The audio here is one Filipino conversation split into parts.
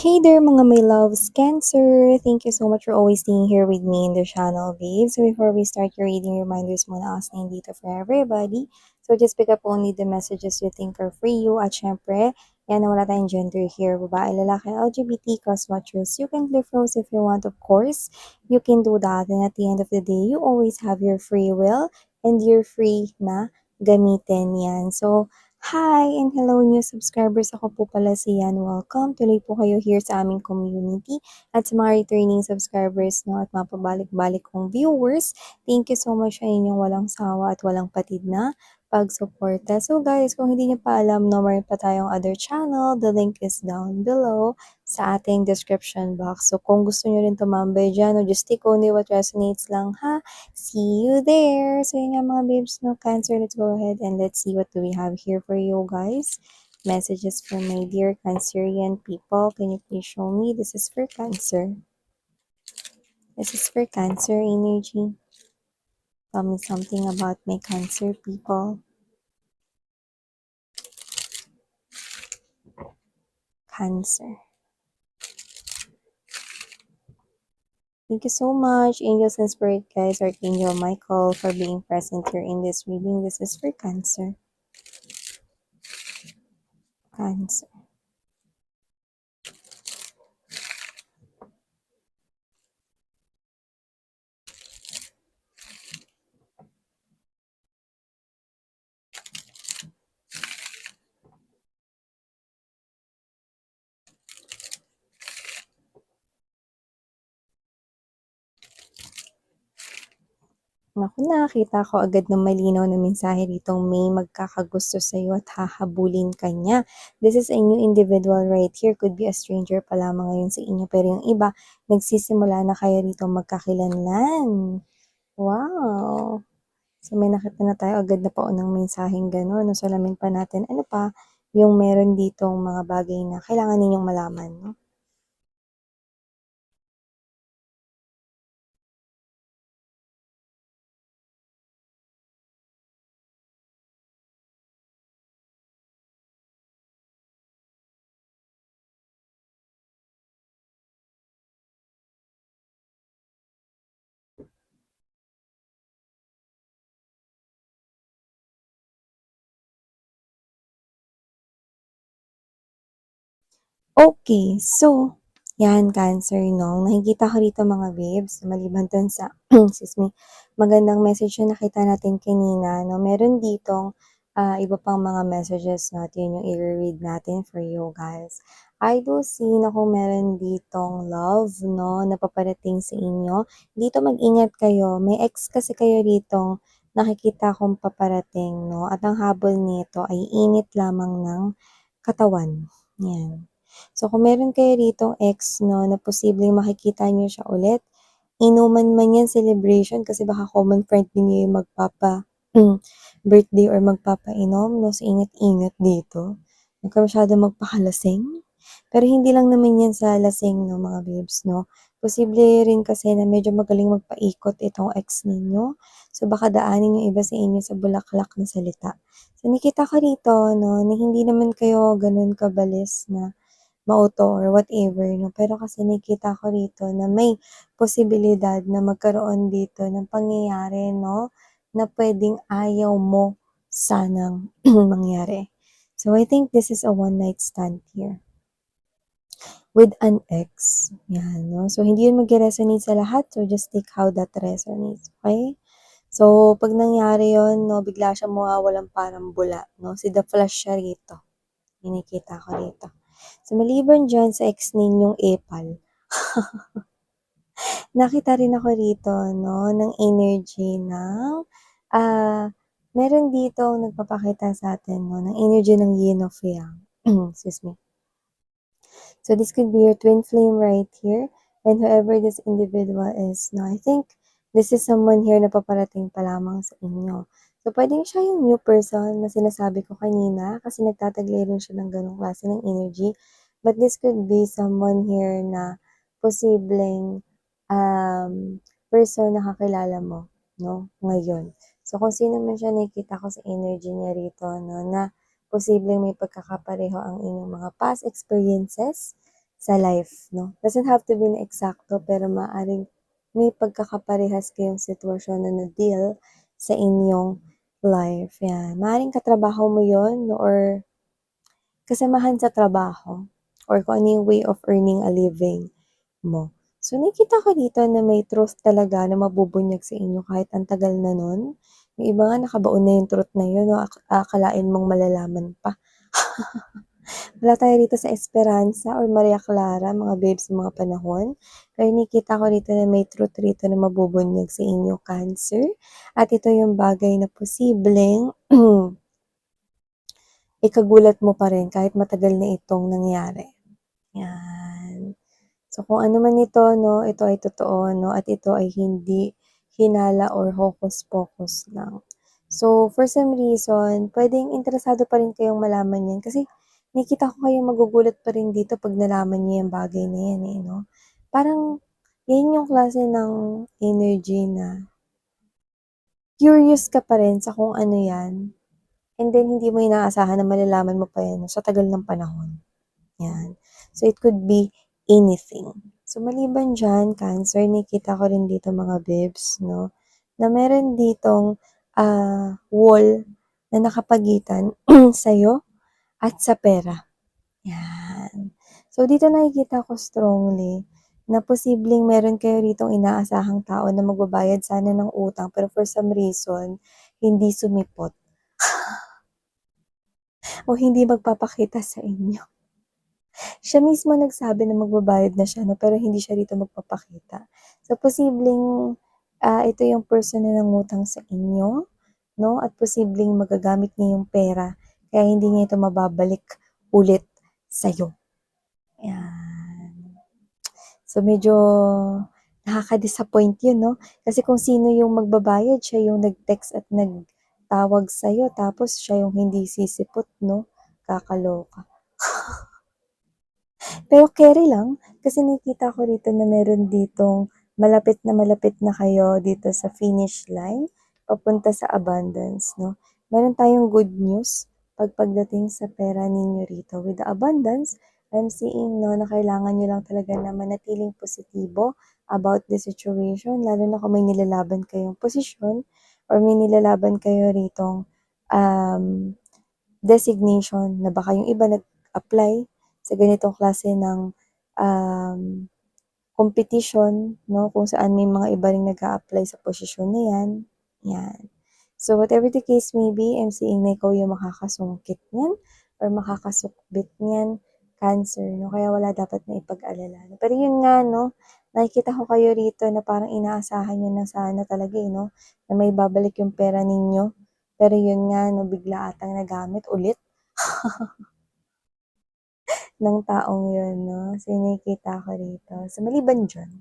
Hey there mga my loves, Cancer! Thank you so much for always staying here with me in the channel, babe. So before we start your reading reminders muna ako dito for everybody. So just pick up only the messages you think are for you. At syempre, yan na wala tayong gender here. Babae, lalaki, LGBT, cross-watchers. You can flip rose if you want, of course. You can do that. And at the end of the day, you always have your free will and you're free na gamitin yan. So, hi and hello new subscribers. Ako po pala si Yan. Welcome. Tuloy po kayo here sa aming community. At sa mga returning subscribers no, at mga pabalik-balik kong viewers, thank you so much sa inyong walang sawa at walang patid na pagsuporta. So guys, kung hindi niyo pa alam, no, meron pa tayong other channel. The link is down below sa ating description box. So kung gusto niyo rin tumambay dyan, no, just stick only what resonates lang ha. See you there! So yun nga mga babes, no, Cancer, let's go ahead and let's see what do we have here for you guys. Messages from my dear Cancerian people. Can you please show me? This is for Cancer. This is for Cancer energy. Tell me something about my Cancer people. Cancer. Thank you so much, angels and spirit guides, Archangel Michael, for being present here in this reading. This is for Cancer. Cancer. Naku, nakita ko agad ng malinaw na mensahe ditong may magkakagusto sa'yo at hahabulin ka niya. This is a new individual right here. Could be a stranger pa lamang ngayon sa inyo. Pero yung iba, nagsisimula na kayo dito magkakilanlan. Wow! So may nakita na tayo agad na paunang mensaheng gano'n. No? Salamin pa natin. Ano pa yung meron ditong mga bagay na kailangan ninyong malaman, no? Okay, so, yan, Cancer, no? Nakikita ko dito mga babes, maliban dun sa, excuse me, magandang message na nakita natin kanina, no? Meron ditong iba pang mga messages natin yung i-read natin for you guys. I do see na kung meron ditong love, no, na paparating sa inyo. Dito mag-ingat kayo. May ex kasi kayo ditong nakikita kong paparating, no? At ang habol nito ay init lamang ng katawan. Yan. So, kung meron kayo ditong ex, no, na posibleng makikita niyo siya ulit, inuman man yan celebration kasi baka common friend din niyo yung birthday or magpapainom, no, so ingat-ingat dito. Huwag ka masyadong magpakalasing. Pero hindi lang naman yan sa lasing, no, mga babes, no. Posible rin kasi na medyo magaling magpaikot itong ex ninyo. So, baka daanin yung iba sa inyo sa bulaklak na salita. So, nakita ko rito, no, na hindi naman kayo ganun kabalis na mauto or whatever, no? Pero kasi nakita ko rito na may posibilidad na magkaroon dito ng pangyayari, no? Na pwedeng ayaw mo sanang mangyari. So, I think this is a one night stand here with an ex. Yan, no? So, hindi yun mag-resonate sa lahat. So, just take how that resonates, okay? So, pag nangyari yun, no, bigla siya mawawalan parang bula, no? Si The Flash siya rito. Nakikita ko rito. So, maliban dyan sa ex ninyong epal, nakita rin ako rito, no, ng energy ng, meron dito nagpapakita sa atin, no, ng energy ng yin of yang. Excuse me. So, this could be your twin flame right here. And whoever this individual is, no, I think this is someone here na paparating pa lamang sa inyo. So, pwedeng siya yung new person na sinasabi ko kanina kasi nagtataglay rin siya ng ganong klase ng energy. But this could be someone here na posibleng person na kakilala mo, no, ngayon. So, kung sino man siya, nakikita ko sa energy niya rito, no, na posibleng may pagkakapareho ang inyong mga past experiences sa life, no? Doesn't have to be na eksakto, pero maaaring may pagkakaparehas kayong sitwasyon na na-deal sa inyong life, yan. Maaaring katrabaho mo yon, no, or kasamahan sa trabaho, or kung ano yung way of earning a living mo. So, nakikita ko dito na may truth talaga na mabubunyag sa inyo kahit ang tagal na nun. Yung iba nga nakabaon na yung truth na yun, no? Akalain mong malalaman pa. Wala tayo dito sa Esperanza or Maria Clara, mga babes ng mga panahon. Pero nakikita ko dito na may truth rito na mabubunyag sa inyo, Cancer. At ito yung bagay na posibleng ikagulat mo pa rin kahit matagal na itong nangyari. Yan. So, kung ano man ito, no, ito ay totoo, no, at ito ay hindi hinala or hocus-pocus lang. So, for some reason, pwedeng interesado pa rin kayong malaman yan kasi nakikita ko kayong magugulat pa rin dito pag nalaman niyo yung bagay na yan, eh, no? Parang, yan yung klase ng energy na curious ka pa rin sa kung ano yan, and then hindi mo inaasahan na malalaman mo pa yan, no, sa tagal ng panahon. Yan. So, it could be anything. So, maliban dyan, Cancer, nakita ko rin dito mga bibs, no, na meron ditong wall na nakapagitan sa'yo at sa pera. Yan. So, dito nakikita ko strongly na posibleng meron kayo ritong inaasahang tao na magbabayad sana ng utang pero for some reason, hindi sumipot o hindi magpapakita sa inyo. Siya mismo nagsabi na magbabayad na siya, no, pero hindi siya rito magpapakita. So, posibleng ito yung person na nangutang sa inyo, no, at posibleng magagamit niya yung pera, kaya hindi niya ito mababalik ulit sa'yo. Yan. So, medyo nakaka-disappoint yun, no? Kasi kung sino yung magbabayad, siya yung nag-text at nagtawag sa'yo, tapos siya yung hindi sisipot, no? Kakaloka. Pero carry lang, kasi nakikita ko rito na meron ditong malapit na kayo dito sa finish line, papunta sa abundance, no? Meron tayong good news pagdating sa pera ninyo rito. With the abundance, I'm seeing, no, na kailangan nyo lang talaga na manatiling positibo about the situation, lalo na kung may nilalaban kayong posisyon or may nilalaban kayo ritong um, designation na baka yung iba nag-apply sa ganitong klase ng um, competition, no, kung saan may mga iba ring nag-a-apply sa posisyon na yan. Yan. So, whatever the case may be, I'm seeing na ikaw yung makakasungkit niyan or makakasukbit niyan, Cancer, no? Kaya wala dapat na ipag-alala. Pero yun nga, no, nakikita ko kayo rito na parang inaasahan nyo na sana talaga, eh, no, na may babalik yung pera ninyo. Pero yun nga, no, bigla atang nagamit ulit ng taong yun, no? So, yung nakikita ko rito. So, maliban dyan,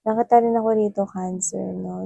nakita rin ako rito, Cancer, no?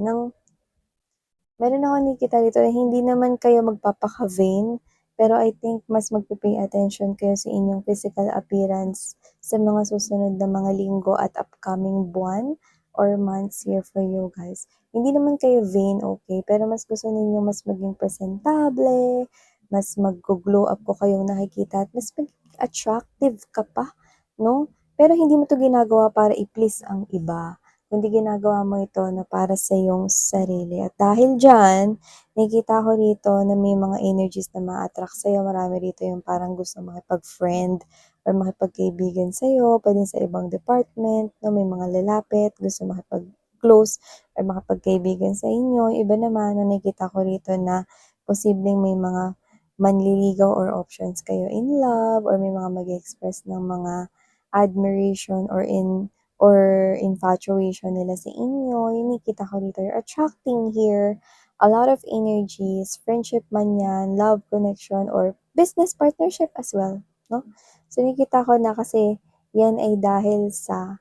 Meron ako nakikita dito na hindi naman kayo magpapaka-vain, pero I think mas magpe-pay attention kayo sa inyong physical appearance sa mga susunod na mga linggo at upcoming buwan or months here for you guys. Hindi naman kayo vain, okay? Pero mas gusto ninyo mas maging presentable, mas mag-glow up ko kayong nakikita at mas maging attractive ka pa, no? Pero hindi mo to ginagawa para i-please ang iba, kundi ginagawa mo ito na para sa iyong sarili. At dahil dyan, nakikita ko rito na may mga energies na ma-attract sa'yo. Marami rito yung parang gusto makipag-friend or makipagkaibigan sa'yo, pwedeng sa ibang department, no? May mga lalapit, gusto makipag-close or makipagkaibigan sa inyo. Iba naman, no, nakikita ko rito na posibleng may mga manliligaw or options kayo in love or may mga mag-express ng mga admiration or infatuation nila sa inyo. Yung nakikita ko dito, you're attracting here a lot of energies, friendship man yan, love connection, or business partnership as well, no? So, nakikita ko na kasi yan ay dahil sa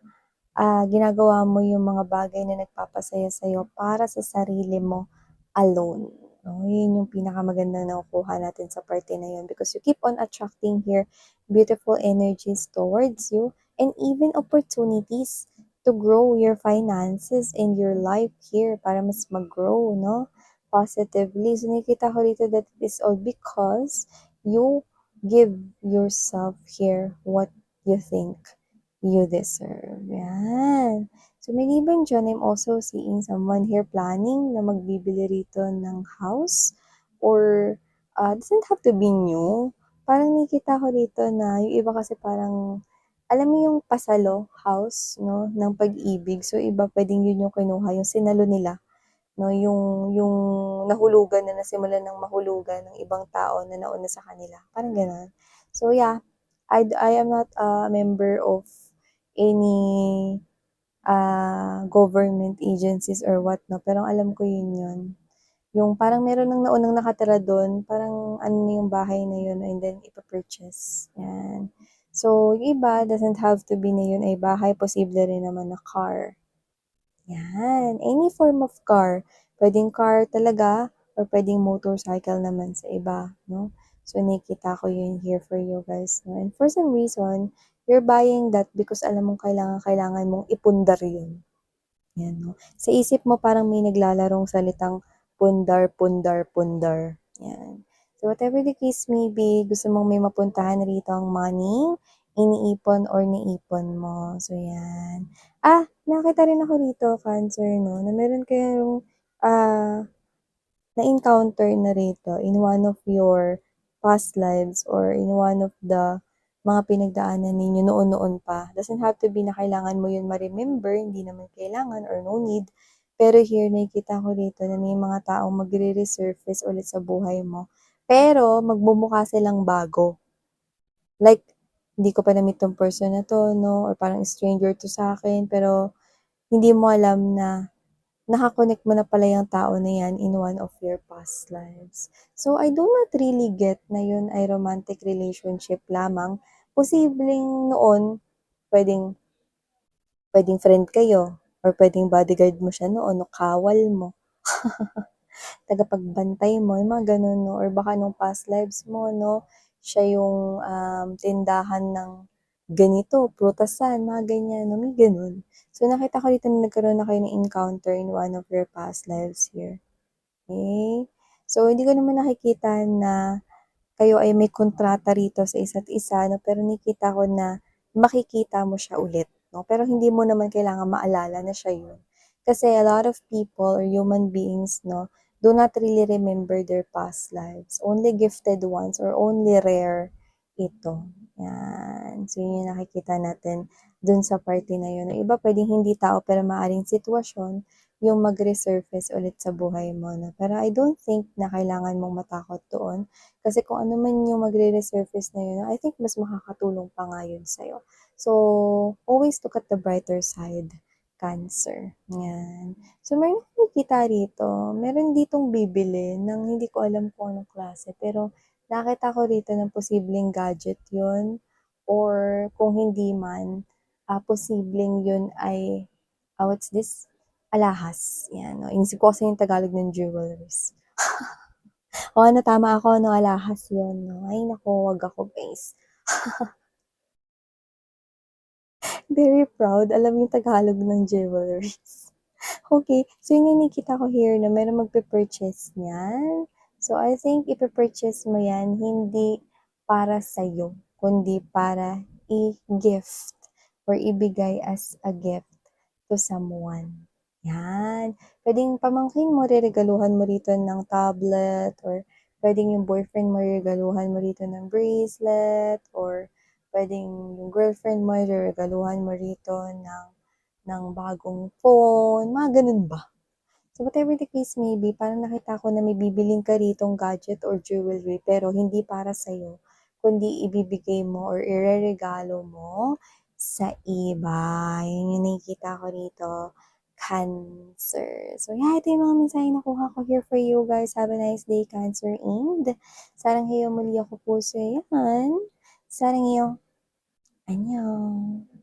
ginagawa mo yung mga bagay na nagpapasaya sa'yo para sa sarili mo alone. No? Yun yung pinakamagandang nakukuha natin sa parte na yun because you keep on attracting here beautiful energies towards you and even opportunities to grow your finances and your life here para mas mag-grow, no? Positively. So, nakikita ko dito that it is all because you give yourself here what you think you deserve. Yan. So, maliban diyan, I'm also seeing someone here planning na magbibili rito ng house or doesn't have to be new. Parang nakikita ko rito na yung iba kasi parang, alam mo yung pasalo house, no, ng pag-ibig. So, iba pwedeng yun yung kinuha, yung sinalo nila, no, yung nahulugan na nasimulan ng mahulugan ng ibang tao na nauna sa kanila. Parang gano'n. So, yeah, I am not a member of any government agencies or what 'no, pero ang alam ko yun. Yung parang meron ng naunang nakatira dun, parang ano na yung bahay na yun and then ipa-purchase, yan. So, yung iba doesn't have to be na yun ay bahay, posible rin naman na car. Yan, any form of car. Puwedeng car talaga or puwedeng motorcycle naman sa iba, 'no. So, nakikita ko yun here for you guys, 'no, and for some reason, you're buying that because alam mong kailangan mong ipundar yun. 'Yan 'no. Sa isip mo parang may naglalarong salitang pundar, pundar, pundar, 'yan. So whatever the case may be, gusto mong may mapuntahan rito ang money, iniipon or naipon mo. So 'yan. Nakita rin ako rito, Cancer 'no, na meron kayong, ah na-encounter na rito in one of your past lives or in one of the mga pinagdaanan ninyo noon-noon pa. Doesn't have to be na kailangan mo yun ma-remember, hindi naman kailangan or no need. Pero here, nakikita ko rito na may mga taong magre-resurface ulit sa buhay mo. Pero magmumukha silang bago. Like, hindi ko pa na-meet 'tong person na 'to 'no, or parang stranger 'to sa'kin, pero hindi mo alam na naka-connect mo na pala yung tao na yan in one of your past lives. So, I do not really get na yun ay romantic relationship lamang. Posibleng noon, pwedeng, pwedeng friend kayo, or pwedeng bodyguard mo siya noon, o kawal mo, tagapagbantay mo, yung mga ganun, no? Or baka nung past lives mo, no, siya yung tindahan ng ganito, prutasan, mga ganyan, no? May ganun. So, nakita ko dito na nagkaroon na kayo ng encounter in one of your past lives here. Okay? So, hindi ko naman nakikita na kayo ay may kontrata rito sa isa't isa 'no, pero nakikita ko na makikita mo siya ulit 'no, pero hindi mo naman kailangang maalala na siya yun. Kasi a lot of people or human beings 'no, do not really remember their past lives. Only gifted ones or only rare ito, yan. So, yun yung nakikita natin dun sa party na yun. Yung iba puwedeng hindi tao pero maaaring sitwasyon yung mag-resurface ulit sa buhay mo 'no. Pero I don't think na kailangan mong matakot doon. Kasi kung ano man yung magre-resurface na yun, I think mas makakatulong pa nga yun sa'yo. So, always look at the brighter side, Cancer, yan. So, meron akong nakikita rito, meron ditong bibili ng hindi ko alam kung anong klase, pero nakita ko rito ng posibleng gadget yun or kung hindi man, posibleng yun ay, what's this? Alahas, yan, 'no. Inisip ko kasi yung Tagalog ng jewelries. Oo, ano, tama ako 'no, alahas yun 'no. Ay naku, 'wag ako guys. Very proud, alam yung Tagalog ng jewelries. Okay, so yun yung nakikita ko here na merong magpe-purchase niyan. So I think ipe-purchase mo yan hindi para sa'yo, kundi para i-gift or ibigay as a gift to someone. Yan. Puwedeng pamangkin mo, reregaluhan mo rito ng tablet or puwedeng yung boyfriend mo reregaluhan mo rito ng bracelet or puwedeng yung girlfriend mo reregaluhan mo rito ng bagong phone, mga gano'n ba. So whatever the case may be, parang nakita ko na may bibilhin ka ritong gadget or jewelry pero hindi para sa'yo, kundi ibibigay mo or ireregalo mo sa iba. Yun yung nakikita ko rito, Cancer. So yeah, ito yung mga mensahe nakuha ko here for you guys. Have a nice day, Cancer. And sarang heyo muli ako po sa yan. Sarang heyo. Annyeong.